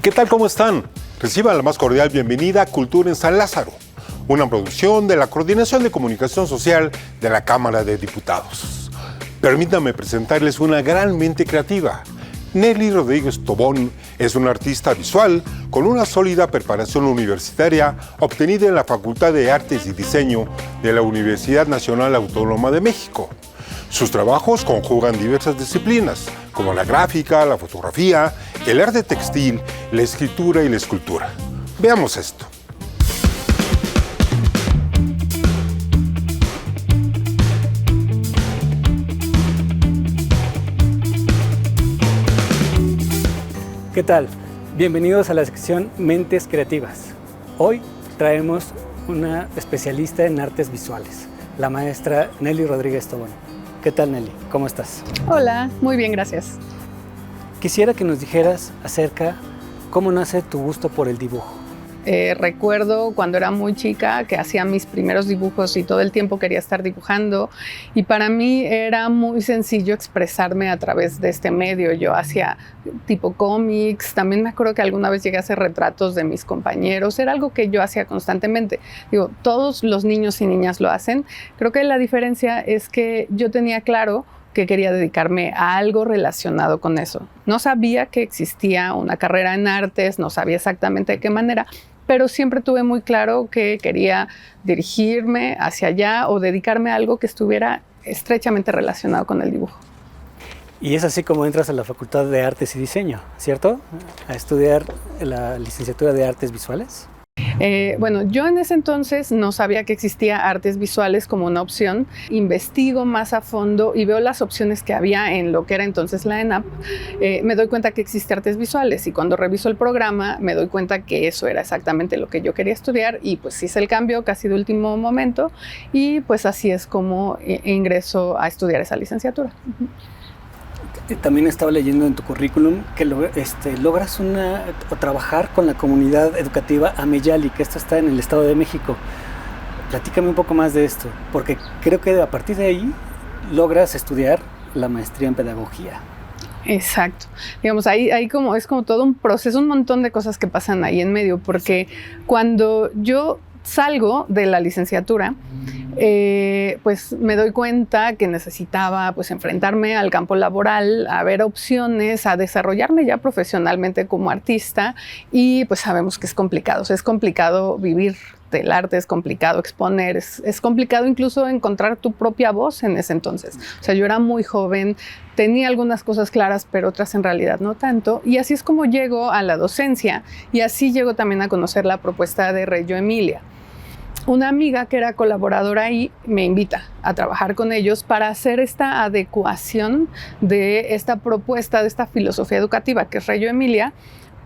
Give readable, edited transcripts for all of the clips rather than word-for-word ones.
¿Qué tal? ¿Cómo están? Reciban la más cordial bienvenida a Cultura en San Lázaro, una producción de la Coordinación de Comunicación Social de la Cámara de Diputados. Permítanme presentarles una gran mente creativa. Nelly Rodríguez Tobón es una artista visual con una sólida preparación universitaria obtenida en la Facultad de Artes y Diseño de la Universidad Nacional Autónoma de México. Sus trabajos conjugan diversas disciplinas, como la gráfica, la fotografía, el arte textil, la escritura y la escultura. Veamos esto. ¿Qué tal? Bienvenidos a la sección Mentes Creativas. Hoy traemos una especialista en artes visuales, la maestra Nelly Rodríguez Tobón. ¿Qué tal, Nelly? ¿Cómo estás? Hola, muy bien, gracias. Quisiera que nos dijeras acerca cómo nace tu gusto por el dibujo. Recuerdo cuando era muy chica que hacía mis primeros dibujos y todo el tiempo quería estar dibujando, y para mí era muy sencillo expresarme a través de este medio. Yo hacía tipo cómics, también me acuerdo que alguna vez llegué a hacer retratos de mis compañeros, era algo que yo hacía constantemente. Digo, todos los niños y niñas lo hacen. Creo que la diferencia es que yo tenía claro que quería dedicarme a algo relacionado con eso. No sabía que existía una carrera en artes, no sabía exactamente de qué manera, pero siempre tuve muy claro que quería dirigirme hacia allá o dedicarme a algo que estuviera estrechamente relacionado con el dibujo. Y es así como entras a la Facultad de Artes y Diseño, ¿cierto? A estudiar la licenciatura de Artes Visuales. Bueno, yo en ese entonces no sabía que existía artes visuales como una opción. Investigo más a fondo y veo las opciones que había en lo que era entonces la ENAP. Me doy cuenta que existe artes visuales, y cuando reviso el programa me doy cuenta que eso era exactamente lo que yo quería estudiar, y pues hice el cambio casi de último momento, y pues así es como ingreso a estudiar esa licenciatura. También estaba leyendo en tu currículum que logras trabajar con la comunidad educativa Ameyali, que esta está en el Estado de México. Platícame un poco más de esto, porque creo que a partir de ahí logras estudiar la maestría en pedagogía. Exacto. Digamos, ahí es como todo un proceso, un montón de cosas que pasan ahí en medio, porque cuando yo salgo de la licenciatura, pues me doy cuenta que necesitaba pues enfrentarme al campo laboral, a ver opciones, a desarrollarme ya profesionalmente como artista, y pues sabemos que es complicado. O sea, es complicado vivir del arte, es complicado exponer, es complicado incluso encontrar tu propia voz en ese entonces. O sea, yo era muy joven, tenía algunas cosas claras, pero otras en realidad no tanto, y así es como llego a la docencia, y así llego también a conocer la propuesta de Reggio Emilia. Una amiga que era colaboradora ahí me invita a trabajar con ellos para hacer esta adecuación de esta propuesta, de esta filosofía educativa que es Reggio Emilia,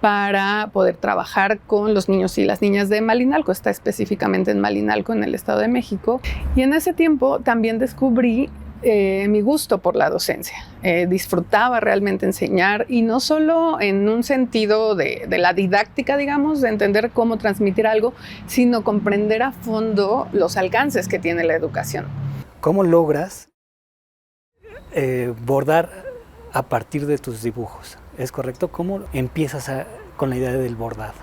para poder trabajar con los niños y las niñas de Malinalco. Está específicamente en Malinalco, en el Estado de México. Y en ese tiempo también descubrí mi gusto por la docencia. Disfrutaba realmente enseñar, y no solo en un sentido de la didáctica, digamos, de entender cómo transmitir algo, sino comprender a fondo los alcances que tiene la educación. ¿Cómo logras bordar a partir de tus dibujos? ¿Es correcto? ¿Cómo empiezas con la idea del bordado?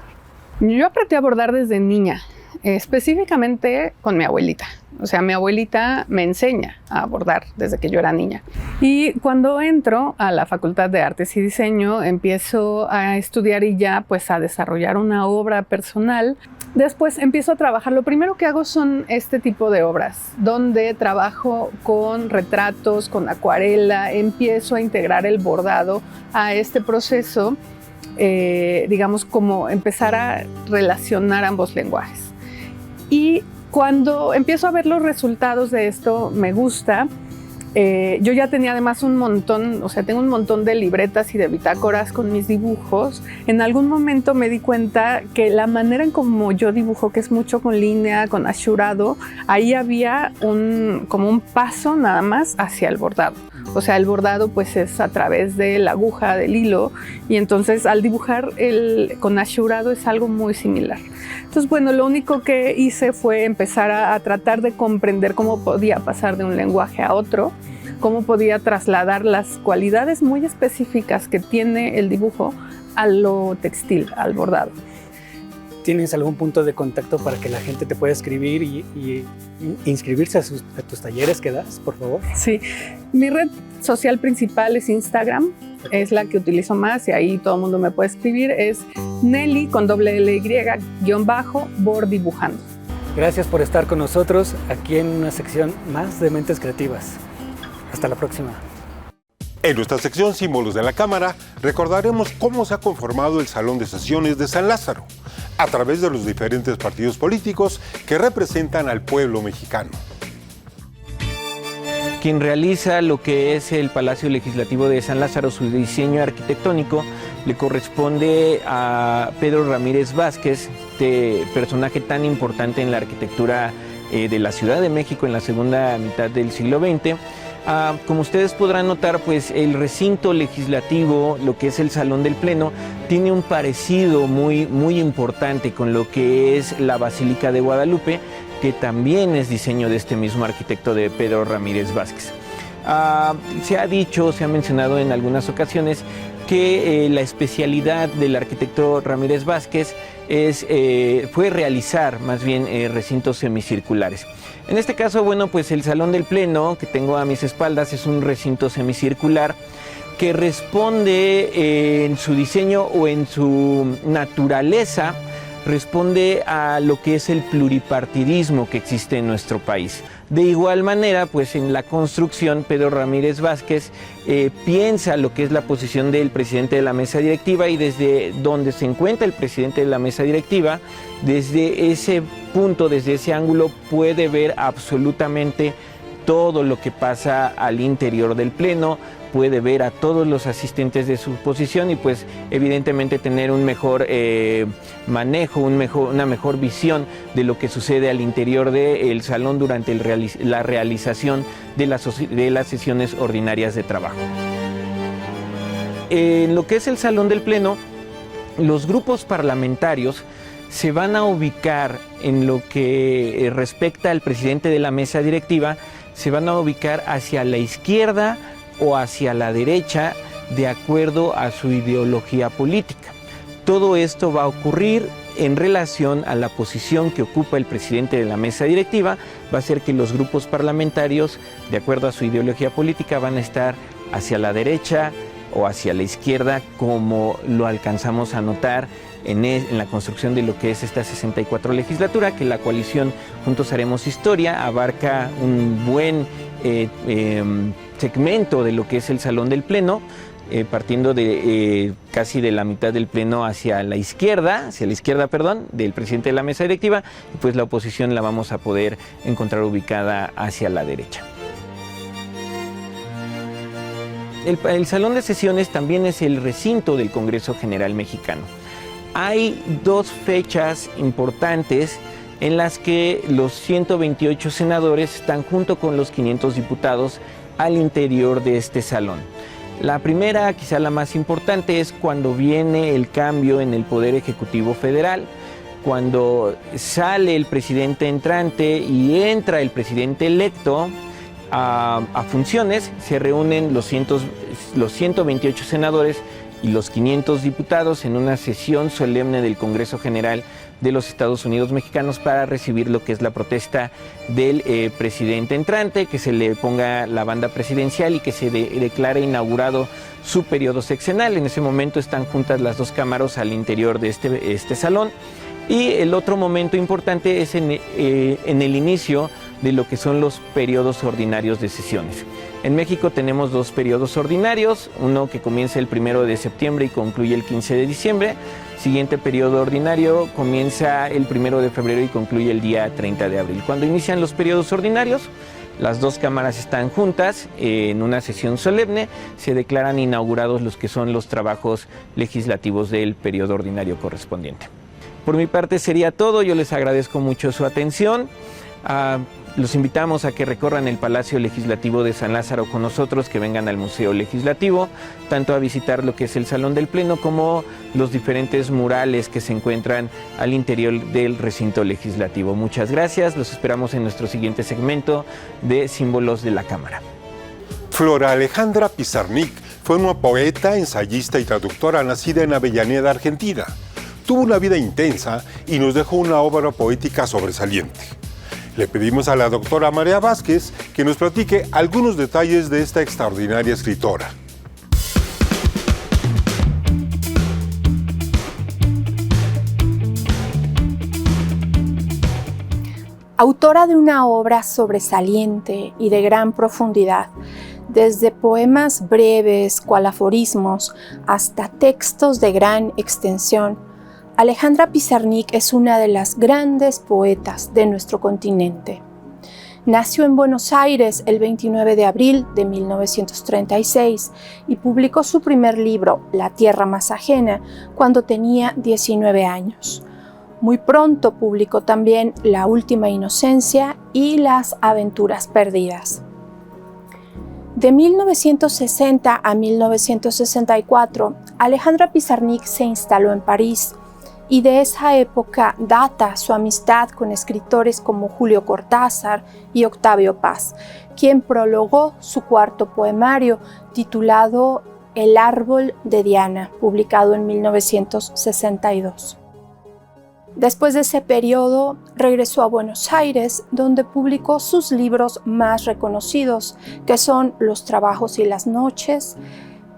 Yo aprendí a bordar desde niña, específicamente con mi abuelita. O sea, mi abuelita me enseña a bordar desde que yo era niña. Y cuando entro a la Facultad de Artes y Diseño, empiezo a estudiar y ya pues a desarrollar una obra personal. Después empiezo a trabajar. Lo primero que hago son este tipo de obras, donde trabajo con retratos, con acuarela. Empiezo a integrar el bordado a este proceso, digamos, como empezar a relacionar ambos lenguajes. Y cuando empiezo a ver los resultados de esto, me gusta. Yo ya tenía además un montón, o sea, tengo un montón de libretas y de bitácoras con mis dibujos. En algún momento me di cuenta que la manera en como yo dibujo, que es mucho con línea, con ashurado, ahí había como un paso nada más hacia el bordado. O sea, el bordado pues es a través de la aguja, del hilo, y entonces al dibujar con ashurado es algo muy similar. Entonces, bueno, lo único que hice fue empezar a tratar de comprender cómo podía pasar de un lenguaje a otro, cómo podía trasladar las cualidades muy específicas que tiene el dibujo a lo textil, al bordado. ¿Tienes algún punto de contacto para que la gente te pueda escribir y inscribirse a tus talleres que das, por favor? Sí, mi red social principal es Instagram, es la que utilizo más y ahí todo el mundo me puede escribir. Es Nelly con _Bordibujando. Gracias por estar con nosotros aquí en una sección más de Mentes Creativas. Hasta la próxima. En nuestra sección Símbolos de la Cámara recordaremos cómo se ha conformado el Salón de Sesiones de San Lázaro a través de los diferentes partidos políticos que representan al pueblo mexicano. Quien realiza lo que es el Palacio Legislativo de San Lázaro, su diseño arquitectónico, le corresponde a Pedro Ramírez Vázquez, este personaje tan importante en la arquitectura de la Ciudad de México en la segunda mitad del siglo XX. Como ustedes podrán notar, pues el recinto legislativo, lo que es el Salón del Pleno, tiene un parecido muy importante con lo que es la Basílica de Guadalupe, que también es diseño de este mismo arquitecto, de Pedro Ramírez Vázquez. Se ha mencionado en algunas ocasiones que la especialidad del arquitecto Ramírez Vázquez fue realizar más bien recintos semicirculares. En este caso, bueno, pues el Salón del Pleno que tengo a mis espaldas es un recinto semicircular que responde en su diseño o en su naturaleza, responde a lo que es el pluripartidismo que existe en nuestro país. De igual manera, pues en la construcción, Pedro Ramírez Vázquez piensa lo que es la posición del presidente de la mesa directiva, y desde donde se encuentra el presidente de la mesa directiva, desde ese punto, desde ese ángulo, puede ver absolutamente todo lo que pasa al interior del pleno, puede ver a todos los asistentes de su posición y pues evidentemente tener un mejor manejo, una mejor visión de lo que sucede al interior del salón durante la realización de las sesiones ordinarias de trabajo. En lo que es el Salón del Pleno, los grupos parlamentarios se van a ubicar en lo que respecta al presidente de la mesa directiva, se van a ubicar hacia la izquierda o hacia la derecha de acuerdo a su ideología política. Todo esto va a ocurrir en relación a la posición que ocupa el presidente de la mesa directiva. Va a ser que los grupos parlamentarios, de acuerdo a su ideología política, van a estar hacia la derecha o hacia la izquierda, como lo alcanzamos a notar en la construcción de lo que es esta 64 legislatura, que la coalición Juntos Haremos Historia abarca un buen segmento de lo que es el Salón del Pleno, partiendo de casi de la mitad del pleno hacia la izquierda, del presidente de la mesa directiva, y pues la oposición la vamos a poder encontrar ubicada hacia la derecha. El Salón de Sesiones también es el recinto del Congreso General Mexicano. Hay dos fechas importantes en las que los 128 senadores están junto con los 500 diputados al interior de este salón. La primera, quizá la más importante, es cuando viene el cambio en el Poder Ejecutivo Federal, cuando sale el presidente entrante y entra el presidente electo a funciones. Se reúnen los 128 senadores y los 500 diputados en una sesión solemne del Congreso General de los Estados Unidos Mexicanos para recibir lo que es la protesta del presidente entrante, que se le ponga la banda presidencial y que se declare inaugurado su periodo sexenal. En ese momento están juntas las dos cámaras al interior de este salón. Y el otro momento importante es en el inicio de lo que son los periodos ordinarios de sesiones. En México tenemos dos periodos ordinarios, uno que comienza el 1 de septiembre y concluye el 15 de diciembre. Siguiente periodo ordinario comienza el 1 de febrero y concluye el día 30 de abril. Cuando inician los periodos ordinarios, las dos cámaras están juntas en una sesión solemne, se declaran inaugurados los que son los trabajos legislativos del periodo ordinario correspondiente. Por mi parte sería todo, yo les agradezco mucho su atención. Los invitamos a que recorran el Palacio Legislativo de San Lázaro con nosotros, que vengan al Museo Legislativo, tanto a visitar lo que es el Salón del Pleno como los diferentes murales que se encuentran al interior del recinto legislativo. Muchas gracias, los esperamos en nuestro siguiente segmento de Símbolos de la Cámara. Flora Alejandra Pizarnik Fue una poeta, ensayista y traductora nacida en Avellaneda, Argentina. Tuvo una vida intensa y nos dejó una obra poética sobresaliente. Le pedimos a la doctora María Vázquez que nos platique algunos detalles de esta extraordinaria escritora. Autora de una obra sobresaliente y de gran profundidad, desde poemas breves, cual aforismos, hasta textos de gran extensión, Alejandra Pizarnik es una de las grandes poetas de nuestro continente. Nació en Buenos Aires el 29 de abril de 1936 y publicó su primer libro, La tierra más ajena, cuando tenía 19 años. Muy pronto publicó también La última inocencia y Las aventuras perdidas. De 1960 a 1964, Alejandra Pizarnik se instaló en París y de esa época data su amistad con escritores como Julio Cortázar y Octavio Paz, quien prologó su cuarto poemario titulado El árbol de Diana, publicado en 1962. Después de ese periodo, regresó a Buenos Aires, donde publicó sus libros más reconocidos, que son Los trabajos y las noches,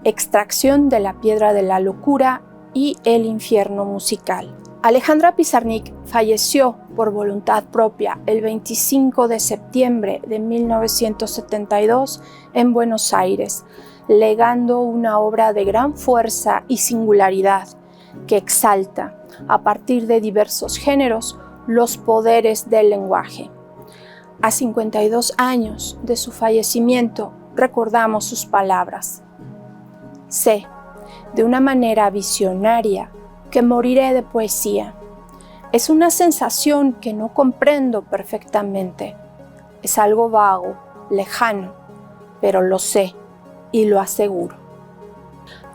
Extracción de la piedra de la locura y El infierno musical. Alejandra Pizarnik falleció por voluntad propia el 25 de septiembre de 1972 en Buenos Aires, legando una obra de gran fuerza y singularidad que exalta, a partir de diversos géneros, los poderes del lenguaje. A 52 años de su fallecimiento, recordamos sus palabras. Sé, de una manera visionaria, que moriré de poesía. Es una sensación que no comprendo perfectamente. Es algo vago, lejano, pero lo sé y lo aseguro.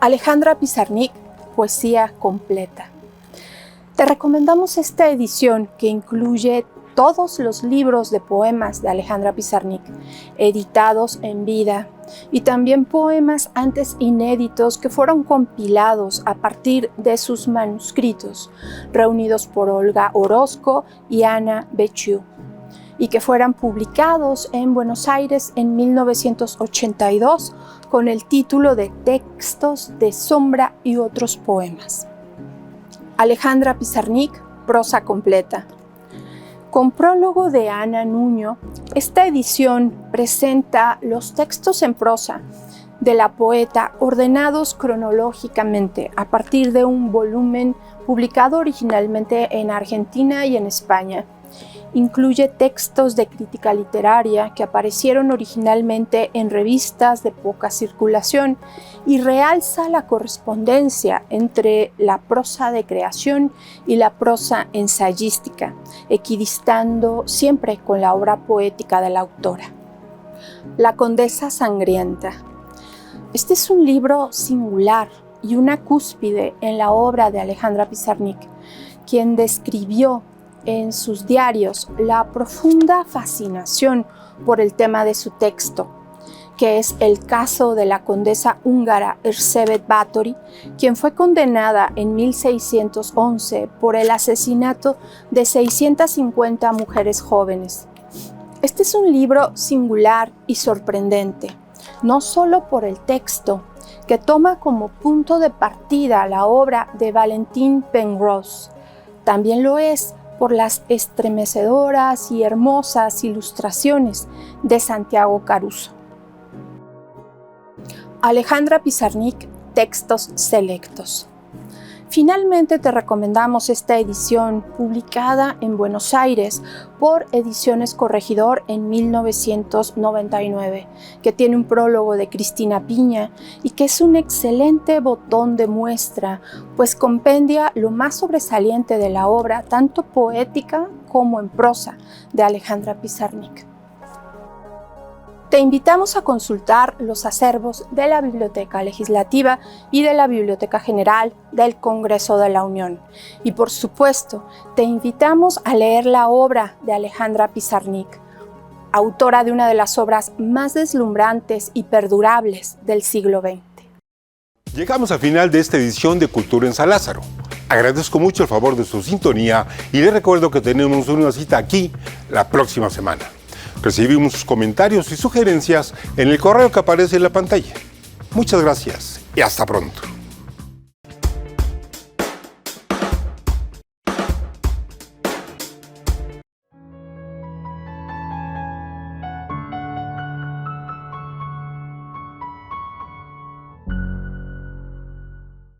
Alejandra Pizarnik, poesía completa. Te recomendamos esta edición que incluye todos los libros de poemas de Alejandra Pizarnik, editados en vida, y también poemas antes inéditos que fueron compilados a partir de sus manuscritos, reunidos por Olga Orozco y Ana Becciu, y que fueran publicados en Buenos Aires en 1982 con el título de Textos de sombra y otros poemas. Alejandra Pizarnik, prosa completa. Con prólogo de Ana Nuño, esta edición presenta los textos en prosa de la poeta ordenados cronológicamente a partir de un volumen publicado originalmente en Argentina y en España. Incluye textos de crítica literaria que aparecieron originalmente en revistas de poca circulación y realza la correspondencia entre la prosa de creación y la prosa ensayística, equidistando siempre con la obra poética de la autora. La Condesa Sangrienta. Este es un libro singular y una cúspide en la obra de Alejandra Pizarnik, quien describió en sus diarios la profunda fascinación por el tema de su texto, que es el caso de la condesa húngara Erzsébet Báthory, quien fue condenada en 1611 por el asesinato de 650 mujeres jóvenes. Este es un libro singular y sorprendente, no solo por el texto, que toma como punto de partida la obra de Valentín Penrose, también lo es por las estremecedoras y hermosas ilustraciones de Santiago Caruso. Alejandra Pizarnik, textos selectos. Finalmente te recomendamos esta edición publicada en Buenos Aires por Ediciones Corregidor en 1999, que tiene un prólogo de Cristina Piña y que es un excelente botón de muestra, pues compendia lo más sobresaliente de la obra, tanto poética como en prosa, de Alejandra Pizarnik. Te invitamos a consultar los acervos de la Biblioteca Legislativa y de la Biblioteca General del Congreso de la Unión. Y por supuesto, te invitamos a leer la obra de Alejandra Pizarnik, autora de una de las obras más deslumbrantes y perdurables del siglo XX. Llegamos al final de esta edición de Cultura en San Lázaro. Agradezco mucho el favor de su sintonía y les recuerdo que tenemos una cita aquí la próxima semana. Recibimos sus comentarios y sugerencias en el correo que aparece en la pantalla. Muchas gracias y hasta pronto.